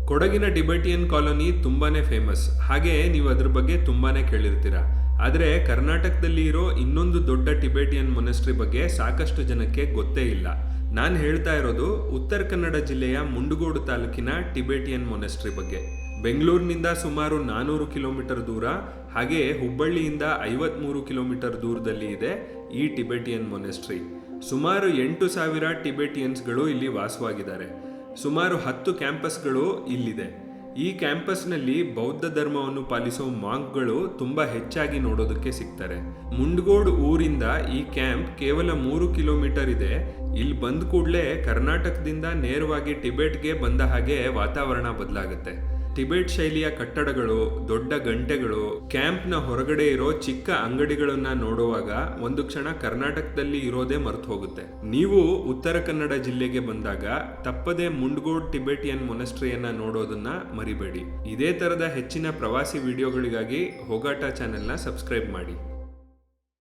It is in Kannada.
ಕೊಡಗಿನ ಟಿಬೆಟಿಯನ್ ಕಾಲೋನಿ ತುಂಬಾನೇ ಫೇಮಸ್. ಹಾಗೆ ನೀವು ಅದ್ರ ಬಗ್ಗೆ ತುಂಬಾನೇ ಕೇಳಿರ್ತೀರ. ಆದರೆ ಕರ್ನಾಟಕದಲ್ಲಿ ಇರೋ ಇನ್ನೊಂದು ದೊಡ್ಡ ಟಿಬೆಟಿಯನ್ ಮೊನೆಸ್ಟ್ರಿ ಬಗ್ಗೆ ಸಾಕಷ್ಟು ಜನಕ್ಕೆ ಗೊತ್ತೇ ಇಲ್ಲ. ನಾನು ಹೇಳ್ತಾ ಇರೋದು ಉತ್ತರ ಕನ್ನಡ ಜಿಲ್ಲೆಯ ಮುಂಡಗೋಡು ತಾಲೂಕಿನ ಟಿಬೆಟಿಯನ್ ಮೊನೆಸ್ಟ್ರಿ ಬಗ್ಗೆ. ಬೆಂಗಳೂರಿನಿಂದ ಸುಮಾರು 400 ಕಿಲೋಮೀಟರ್ ದೂರ, ಹಾಗೆ ಹುಬ್ಬಳ್ಳಿಯಿಂದ 53 ಕಿಲೋಮೀಟರ್ ದೂರದಲ್ಲಿ ಇದೆ ಈ ಟಿಬೆಟಿಯನ್ ಮೊನೆಸ್ಟ್ರಿ. ಸುಮಾರು 8,000 ಟಿಬೆಟಿಯನ್ಸ್ಗಳು ಇಲ್ಲಿ ವಾಸವಾಗಿದ್ದಾರೆ. ಸುಮಾರು 10 ಕ್ಯಾಂಪಸ್ಗಳು ಇಲ್ಲಿದೆ. ಈ ಕ್ಯಾಂಪಸ್ನಲ್ಲಿ ಬೌದ್ಧ ಧರ್ಮವನ್ನು ಪಾಲಿಸೋ ಮಾಂಕ್ಗಳು ತುಂಬ ಹೆಚ್ಚಾಗಿ ನೋಡೋದಕ್ಕೆ ಸಿಗ್ತಾರೆ. ಮುಂಡಗೋಡು ಊರಿಂದ ಈ ಕ್ಯಾಂಪ್ ಕೇವಲ 3 ಕಿಲೋಮೀಟರ್ ಇದೆ. ಇಲ್ಲಿ ಬಂದ ಕೂಡಲೇ ಕರ್ನಾಟಕದಿಂದ ನೇರವಾಗಿ ಟಿಬೆಟ್ಗೆ ಬಂದ ಹಾಗೆ ವಾತಾವರಣ ಬದಲಾಗುತ್ತೆ. ಟಿಬೆಟ್ ಶೈಲಿಯ ಕಟ್ಟಡಗಳು, ದೊಡ್ಡ ಗಂಟೆಗಳು, ಕ್ಯಾಂಪ್ನ ಹೊರಗಡೆ ಇರೋ ಚಿಕ್ಕ ಅಂಗಡಿಗಳನ್ನ ನೋಡುವಾಗ ಒಂದು ಕ್ಷಣ ಕರ್ನಾಟಕದಲ್ಲಿ ಇರೋದೇ ಮರೆತು ಹೋಗುತ್ತೆ. ನೀವು ಉತ್ತರ ಕನ್ನಡ ಜಿಲ್ಲೆಗೆ ಬಂದಾಗ ತಪ್ಪದೆ ಮುಂಡಗೋಡು ಟಿಬೆಟಿಯನ್ ಮೊನೆಸ್ಟ್ರಿಯನ್ನ ನೋಡೋದನ್ನ ಮರಿಬೇಡಿ. ಇದೇ ತರದ ಹೆಚ್ಚಿನ ಪ್ರವಾಸಿ ವಿಡಿಯೋಗಳಿಗಾಗಿ ಹೋಗಾಟ ಚಾನೆಲ್ನ ಸಬ್ಸ್ಕ್ರೈಬ್ ಮಾಡಿ.